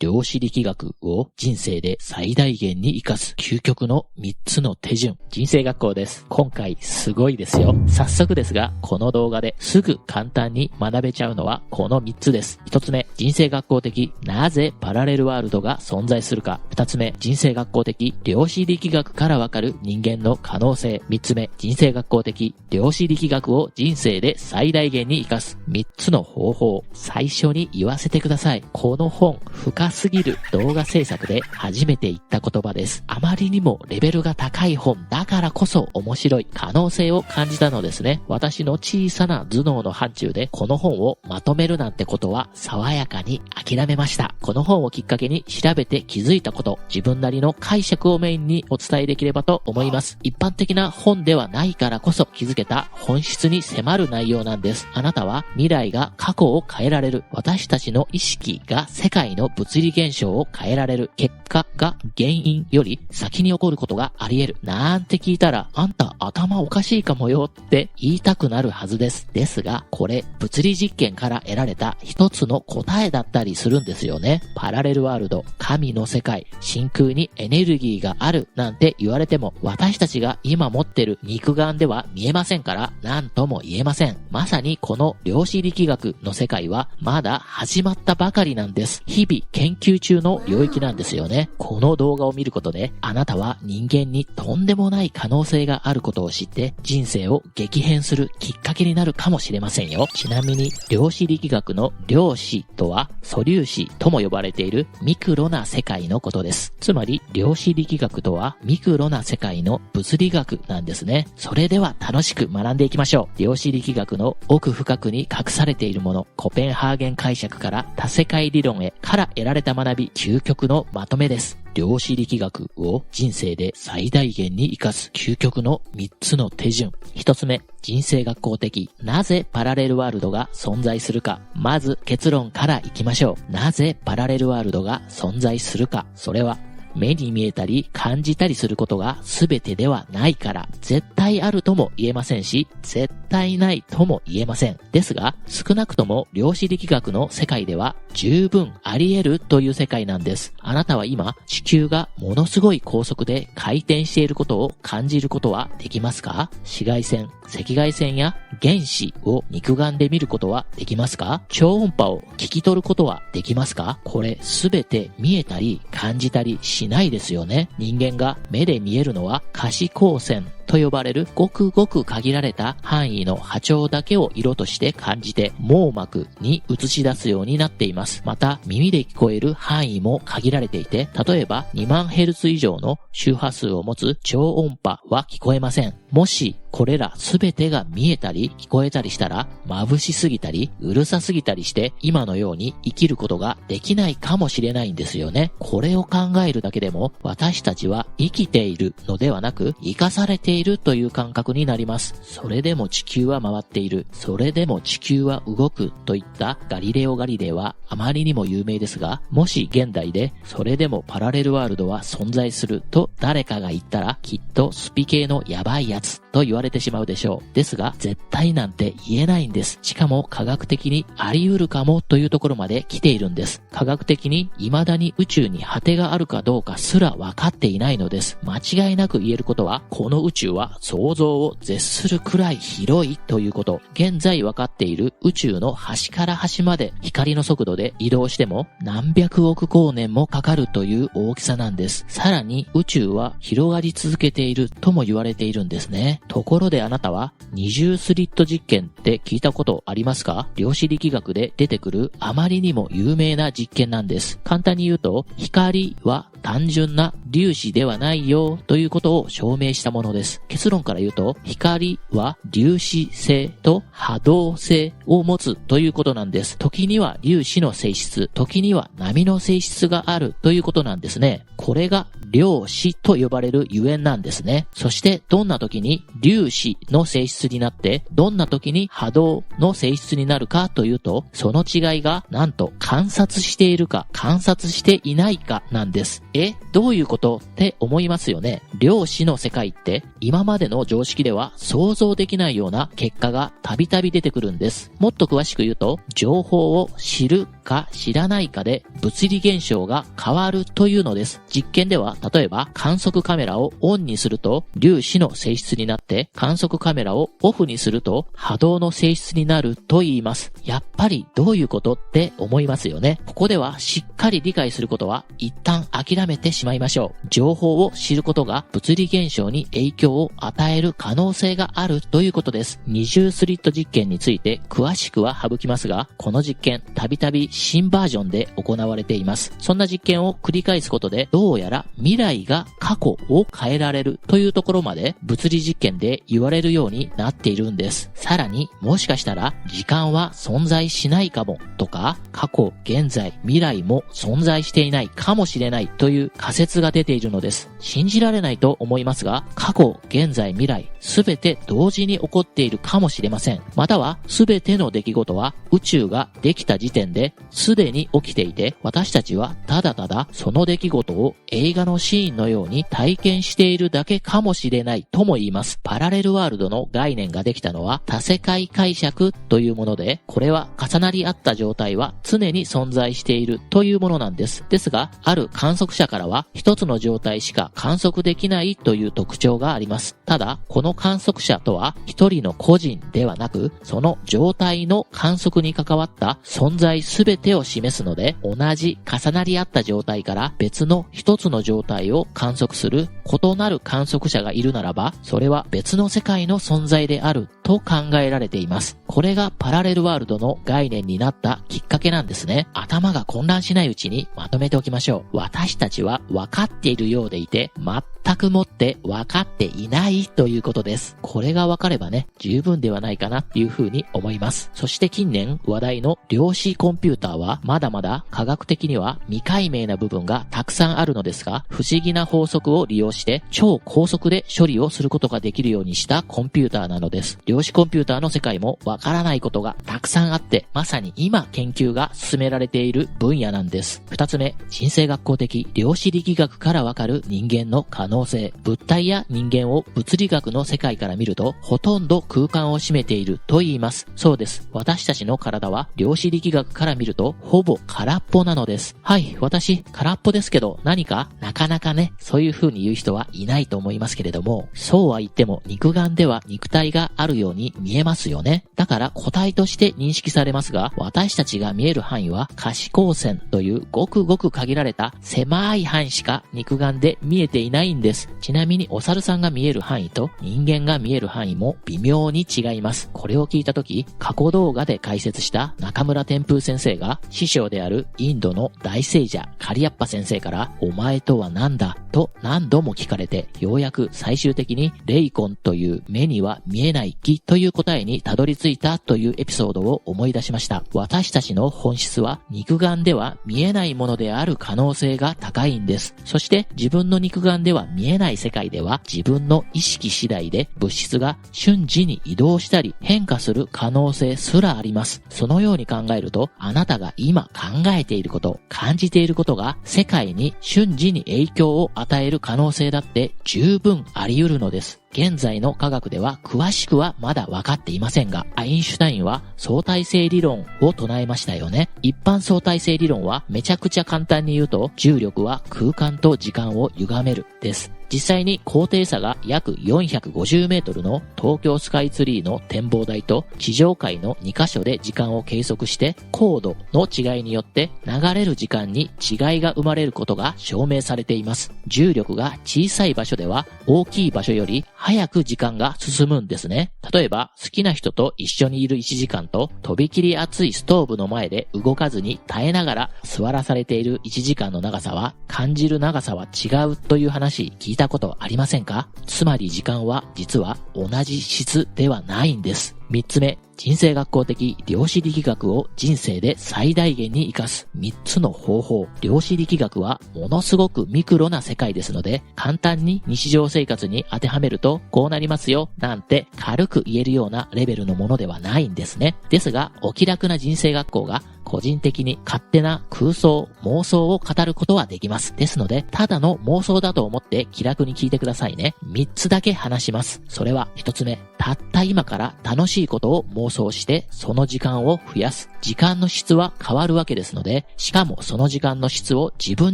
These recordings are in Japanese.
量子力学を人生で最大限に活かす究極の3つの手順。人生学校です。今回すごいですよ。早速ですが、この動画ですぐ簡単に学べちゃうのはこの3つです。1つ目、人生学校的なぜパラレルワールドが存在するか。2つ目、人生学校的量子力学からわかる人間の可能性。3つ目、人生学校的量子力学を人生で最大限に活かす3つの方法。最初に言わせてください。この本、深すぎる動画制作で初めて言った言葉です。あまりにもレベルが高い本だからこそ面白い可能性を感じたのですね。私の小さな頭脳の範疇でこの本をまとめるなんてことは爽やかに諦めました。この本をきっかけに調べて気づいたこと、自分なりの解釈をメインにお伝えできればと思います。一般的な本ではないからこそ気づけた本質に迫る内容なんです。あなたは未来が過去を変えられる。私たちの意識が世界の物理現象を変えられる。結果が原因より先に起こることがあり得る。なんて聞いたら、あんた頭おかしいかもよって言いたくなるはずです。ですが、これ物理実験から得られた一つの答えだったりするんですよね。パラレルワールド、神の世界、真空にエネルギーがあるなんて言われても、私たちが今持ってる肉眼では見えませんから、なんとも言えません。まさにこの量子力学の世界はまだ始まったばかりなんです。日々研究中の領域なんですよね。この動画を見ることで、あなたは人間にとんでもない可能性があることを知って、人生を激変するきっかけになるかもしれませんよ。ちなみに、量子力学の量子とは、素粒子とも呼ばれているミクロな世界のことです。つまり、量子力学とは、ミクロな世界の物理学なんですね。それでは楽しく学んでいきましょう。量子力学の奥深くに隠されているもの、コペンハーゲン解釈から多世界理論へから得られた学び、究極のまとめです。量子力学を人生で最大限に活かす究極の3つの手順。1つ目、人生学校的なぜパラレルワールドが存在するか。まず結論からいきましょう。なぜパラレルワールドが存在するか。それは目に見えたり感じたりすることが全てではないから。絶対あるとも言えませんし、絶対ないとも言えません。ですが、少なくとも量子力学の世界では十分あり得るという世界なんです。あなたは今、地球がものすごい高速で回転していることを感じることはできますか？紫外線、赤外線や原子を肉眼で見ることはできますか？超音波を聞き取ることはできますか？これすべて見えたり感じたりしないですよね。人間が目で見えるのは可視光線と呼ばれるごくごく限られた範囲の波長だけを色として感じて網膜に映し出すようになっています。また耳で聞こえる範囲も限られていて、例えば2万ヘルツ以上の周波数を持つ超音波は聞こえません。もしこれらすべてが見えたり聞こえたりしたら、眩しすぎたりうるさすぎたりして今のように生きることができないかもしれないんですよね。これを考えるだけでも私たちは生きているのではなく生かされているという感覚になります。それでも地球は回っている、それでも地球は動くといったガリレオ・ガリレイはあまりにも有名ですが、もし現代でそれでもパラレルワールドは存在すると誰かが言ったら、きっとスピ系のヤバいやつと言われてしまうでしょう。ですが絶対なんて言えないんです。しかも科学的にあり得るかもというところまで来ているんです。科学的に未だに宇宙に果てがあるかどうかすら分かっていないのです。間違いなく言えることは、この宇宙は想像を絶するくらい広いということ。現在分かっている宇宙の端から端まで光の速度で移動しても何百億光年もかかるという大きさなんです。さらに宇宙は広がり続けているとも言われているんですね。ところであなたは二重スリット実験って聞いたことありますか？量子力学で出てくるあまりにも有名な実験なんです。簡単に言うと、光は単純な粒子ではないよということを証明したものです。結論から言うと、光は粒子性と波動性を持つということなんです。時には粒子の性質、時には波の性質があるということなんですね。これが量子と呼ばれるゆえんなんですね。そしてどんな時に粒子の性質になって、どんな時に波動の性質になるかというと、その違いがなんと観察しているか観察していないかなんです。どういうことって思いますよね。量子の世界って今までの常識では想像できないような結果がたびたび出てくるんです。もっと詳しく言うと、情報を知るか知らないかで物理現象が変わるというのです。実験では例えば観測カメラをオンにすると粒子の性質になって、観測カメラをオフにすると波動の性質になると言います。やっぱりどういうことって思いますよね。ここではしっかり理解することは一旦諦めてしまいましょう。情報を知ることが物理現象に影響を与える可能性があるということです。二重スリット実験について詳しくは省きますが、この実験たびたび新バージョンで行われています。そんな実験を繰り返すことで、どうやら未来が過去を変えられるというところまで物理実験で言われるようになっているんです。さらに、もしかしたら時間は存在しないかもとか、過去、現在、未来も存在していないかもしれないという仮説が出ているのです。信じられないと思いますが、過去、現在、未来、すべて同時に起こっているかもしれません。または、すべての出来事は宇宙ができた時点ですでに起きていて、私たちはただただその出来事を映画のシーンのように体験しているだけかもしれないとも言います。パラレルワールドの概念ができたのは多世界解釈というもので、これは重なり合った状態は常に存在しているというものなんです。ですが、ある観測者からは一つの状態しか観測できないという特徴があります。ただ、この観測者とは一人の個人ではなく、その状態の観測に関わった存在すべてを示すので、同じ重なり合った状態から別の一つの状態を観測する異なる観測者がいるならば、それは別の世界の存在であると考えられています。これがパラレルワールドの概念になったきっかけなんですね。頭が混乱しないうちにまとめておきましょう。私たちは分かっているようでいて、全くもって分かっていないということです。これが分かればね、十分ではないかなっていうふうに思います。そして近年話題の量子コンピューターはまだまだ科学的には未解明な部分がたくさんあるのですが、不思議な法則を利用して超高速で処理をすることができるようにしたコンピューターなのです。量子コンピューターの世界もわからないことがたくさんあって、まさに今研究が進められている分野なんです。二つ目、人生学校的量子力学からわかる人間の可能性。物体や人間を物理学の世界から見ると、ほとんど空間を占めていると言います。そうです。私たちの体は量子力学から見ると、ほぼ空っぽなのです。はい、私、空っぽですけど、何かなかなかね、そういう風に言う人はいないと思いますけれども、そうは言っても肉眼では肉体があるように見えますよね。だから個体として認識されますが、私たちが見える範囲は可視光線というごくごく限られた狭い範囲しか肉眼で見えていないんです。ちなみにお猿さんが見える範囲と人間が見える範囲も微妙に違います。これを聞いたとき、過去動画で解説した中村天風先生が師匠であるインドの大聖者カリアッパ先生から、お前とは何だと何度も聞かれて、ようやく最終的にレイコンという目には見えない木という答えにたどり着いたというエピソードを思い出しました。私たちの本質は肉眼では見えないものである可能性が高いんです。そして自分の肉眼では見えない世界では、自分の意識次第で物質が瞬時に移動したり変化する可能性すらあります。そのように考えると、あなたが今考えていること、感じていることが世界に瞬時に影響を与える可能性だって十分あり得るのです。現在の科学では詳しくはまだ分かっていませんが、アインシュタインは相対性理論を唱えましたよね。一般相対性理論はめちゃくちゃ簡単に言うと、重力は空間と時間を歪めるです。実際に高低差が約450メートルの東京スカイツリーの展望台と地上界の2カ所で時間を計測して、高度の違いによって流れる時間に違いが生まれることが証明されています。重力が小さい場所では大きい場所より早く時間が進むんですね。例えば好きな人と一緒にいる1時間と、とびきり熱いストーブの前で動かずに耐えながら座らされている1時間の長さは、感じる長さは違うという話聞いたことありませんか？つまり時間は実は同じ質ではないんです。3つ目、人生学校的量子力学を人生で最大限に活かす3つの方法。量子力学はものすごくミクロな世界ですので、簡単に日常生活に当てはめるとこうなりますよなんて軽く言えるようなレベルのものではないんですね。ですが、お気楽な人生学校が個人的に勝手な空想、妄想を語ることはできます。ですので、ただの妄想だと思って気楽に聞いてくださいね。3つだけ話します。それは1つ目、たった今から楽しいことを妄想して、その時間を増やす。時間の質は変わるわけですので、しかもその時間の質を自分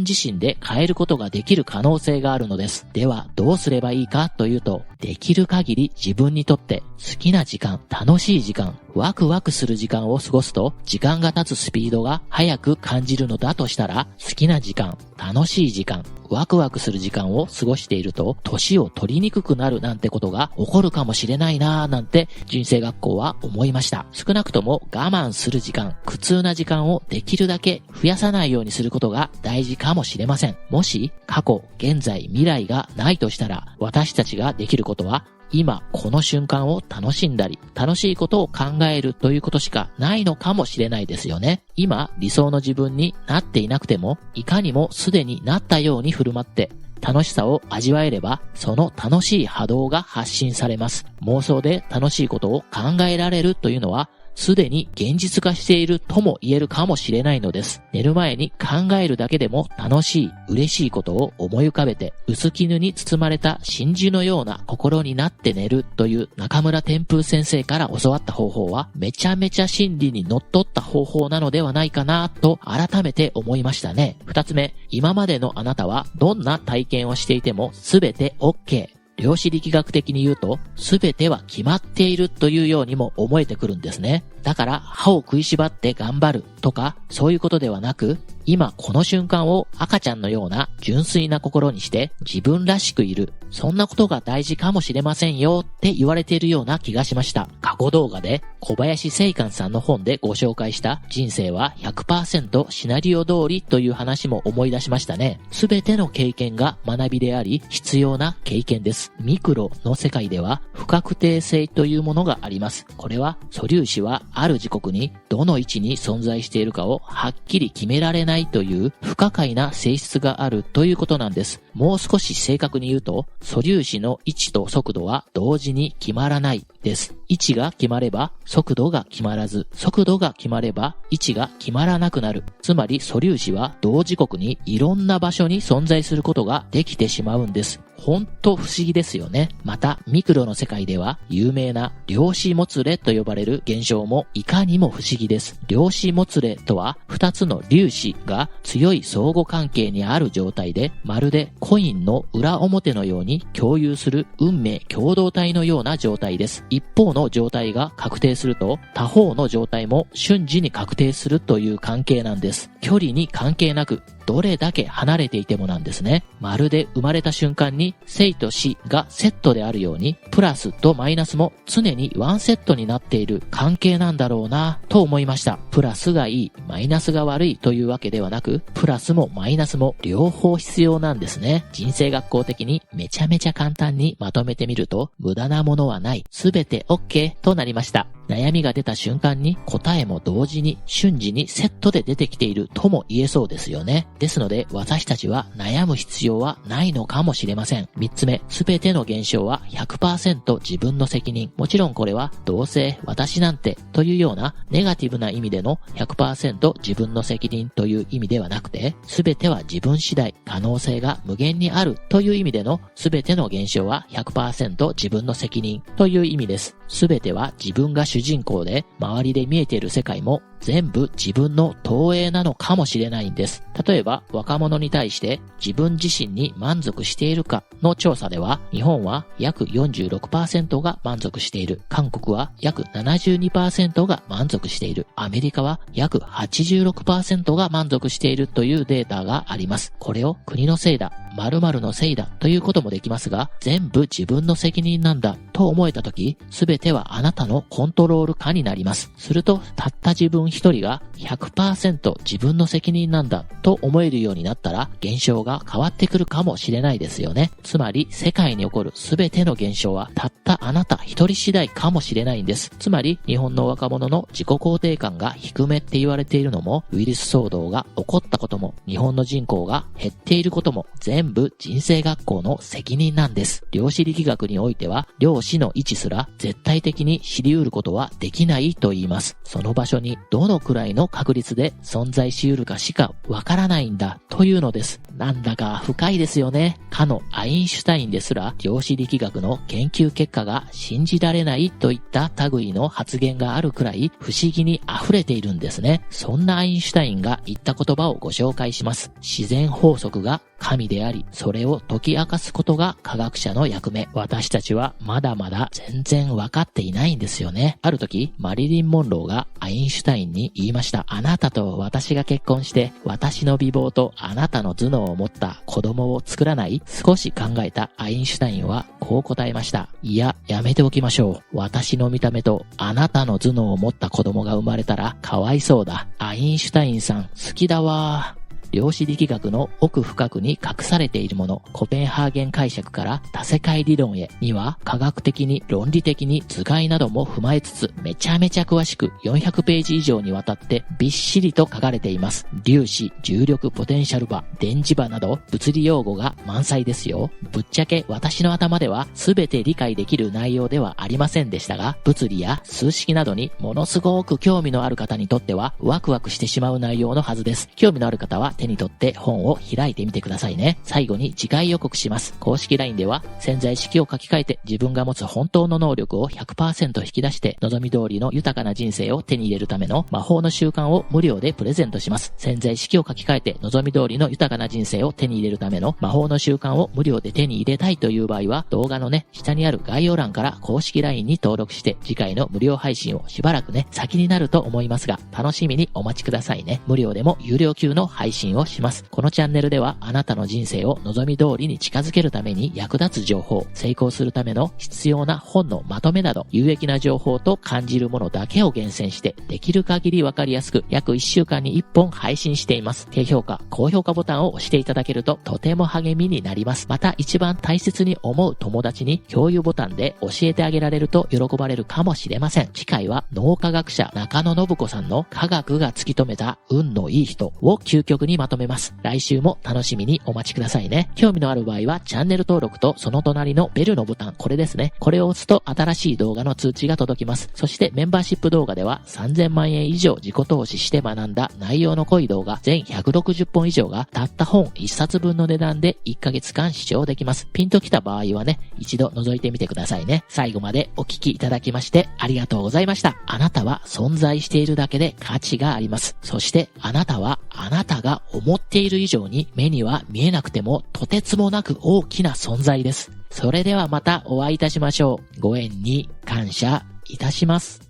自身で変えることができる可能性があるのです。では、どうすればいいかというと、できる限り自分にとって好きな時間、楽しい時間、ワクワクする時間を過ごすと、時間が経つスピードが速く感じるのだとしたら、好きな時間、楽しい時間、ワクワクする時間を過ごしていると、年を取りにくくなるなんてことが起こるかもしれないなぁなんて人生学校は思いました。少なくとも我慢する時間、苦痛な時間をできるだけ増やさないようにすることが大事かもしれません。もし過去、現在、未来がないとしたら、私たちができることは、今この瞬間を楽しんだり、楽しいことを考えるということしかないのかもしれないですよね。今理想の自分になっていなくても、いかにもすでになったように振る舞って楽しさを味わえれば、その楽しい波動が発信されます。妄想で楽しいことを考えられるというのは、すでに現実化しているとも言えるかもしれないのです。寝る前に考えるだけでも楽しい、嬉しいことを思い浮かべて、薄絹に包まれた真珠のような心になって寝るという中村天風先生から教わった方法は、めちゃめちゃ真理にのっとった方法なのではないかなと改めて思いましたね。2つ目、今までのあなたはどんな体験をしていても全て OK。量子力学的に言うと、すべては決まっているというようにも思えてくるんですね。だから歯を食いしばって頑張るとか、そういうことではなく、今この瞬間を赤ちゃんのような純粋な心にして自分らしくいる。そんなことが大事かもしれませんよって言われているような気がしました。過去動画で小林正観さんの本でご紹介した人生は 100% シナリオ通りという話も思い出しましたね。すべての経験が学びであり必要な経験です。ミクロの世界では不確定性というものがあります。これは素粒子はある時刻にどの位置に存在しているかをはっきり決められないという不可解な性質があるということなんです。もう少し正確に言うと、素粒子の位置と速度は同時に決まらないです。位置が決まれば速度が決まらず、速度が決まれば位置が決まらなくなる。つまり素粒子は同時刻にいろんな場所に存在することができてしまうんです。ほんと不思議ですよね。また、ミクロの世界では有名な量子もつれと呼ばれる現象もいかにも不思議です。量子もつれとは、2つの粒子が強い相互関係にある状態で、まるでコインの裏表のように共有する運命共同体のような状態です。一方の状態が確定すると、他方の状態も瞬時に確定するという関係なんです。距離に関係なく、どれだけ離れていてもなんですね。まるで生まれた瞬間に生と死がセットであるように、プラスとマイナスも常にワンセットになっている関係なんだろうなと思いました。プラスがいい、マイナスが悪いというわけではなく、プラスもマイナスも両方必要なんですね。人生学校的にめちゃめちゃ簡単にまとめてみると、無駄なものはない、すべて OK となりました。悩みが出た瞬間に答えも同時に瞬時にセットで出てきているとも言えそうですよね。ですので私たちは悩む必要はないのかもしれません。3つ目、すべての現象は 100% 自分の責任。もちろんこれはどうせ私なんてというようなネガティブな意味での 100% 自分の責任という意味ではなくて、すべては自分次第、可能性が無限にあるという意味でのすべての現象は 100% 自分の責任という意味です。すべては自分が主人公で、周りで見えている世界も全部自分の投影なのかもしれないんです。例えば若者に対して自分自身に満足しているかの調査では、日本は約 46% が満足している。韓国は約 72% が満足している。アメリカは約 86% が満足しているというデータがあります。これを国のせいだ、〇〇のせいだということもできますが、全部自分の責任なんだと思えたとき、すべてはあなたのコントロール下になります。すると、たった自分一人が 100% 自分の責任なんだと思えるようになったら、現象が変わってくるかもしれないですよね。つまり、世界に起こるすべての現象は、たったあなた一人次第かもしれないんです。つまり、日本の若者の自己肯定感が低めって言われているのも、ウイルス騒動が起こったことも、日本の人口が減っていることも、全部人生学校の責任なんです。量子力学においては、量子の位置すら絶対的に知り得ることはできないと言います。その場所にどのくらいの確率で存在し得るかしかわからないんだというのです。なんだか深いですよね。かのアインシュタインですら量子力学の研究結果が信じられないといった類の発言があるくらい不思議に溢れているんですね。そんなアインシュタインが言った言葉をご紹介します。自然法則が神であり、それを解き明かすことが科学者の役目。私たちはまだまだ全然分かっていないんですよね。ある時、マリリン・モンローがアインシュタインに言いました。あなたと私が結婚して、私の美貌とあなたの頭脳を持った子供を作らない？少し考えたアインシュタインはこう答えました。いや、やめておきましょう。私の見た目とあなたの頭脳を持った子供が生まれたらかわいそうだ。アインシュタインさん好きだわー。量子力学の奥深くに隠されているもの、コペンハーゲン解釈から多世界理論へには科学的に論理的に図解なども踏まえつつめちゃめちゃ詳しく400ページ以上にわたってびっしりと書かれています。粒子、重力ポテンシャル場、電磁場など物理用語が満載ですよ。ぶっちゃけ私の頭では全て理解できる内容ではありませんでしたが、物理や数式などにものすごく興味のある方にとってはワクワクしてしまう内容のはずです。興味のある方は手に取って本を開いてみてくださいね。最後に次回予告します。公式 LINE では潜在意識を書き換えて自分が持つ本当の能力を 100% 引き出して望み通りの豊かな人生を手に入れるための魔法の習慣を無料でプレゼントします。潜在意識を書き換えて望み通りの豊かな人生を手に入れるための魔法の習慣を無料で手に入れたいという場合は動画の下にある概要欄から公式 LINE に登録して次回の無料配信をしばらく先になると思いますが楽しみにお待ちくださいね。無料でも有料級の配信をします。このチャンネルではあなたの人生を望み通りに近づけるために役立つ情報、成功するための必要な本のまとめなど有益な情報と感じるものだけを厳選してできる限りわかりやすく約1週間に1本配信しています。低評価、高評価ボタンを押していただけるととても励みになります。また一番大切に思う友達に共有ボタンで教えてあげられると喜ばれるかもしれません。次回は脳科学者中野信子さんの科学が突き止めた運のいい人を究極にまとめます。来週も楽しみにお待ちくださいね。興味のある場合はチャンネル登録とその隣のベルのボタン、これですね。これを押すと新しい動画の通知が届きます。そしてメンバーシップ動画では3000万円以上自己投資して学んだ内容の濃い動画全160本以上がたった本1冊分の値段で1ヶ月間視聴できます。ピンときた場合は一度覗いてみてくださいね。最後までお聞きいただきましてありがとうございました。あなたは存在しているだけで価値があります。そしてあなたはあなたが思っている以上に目には見えなくてもとてつもなく大きな存在です。それではまたお会いいたしましょう。ご縁に感謝いたします。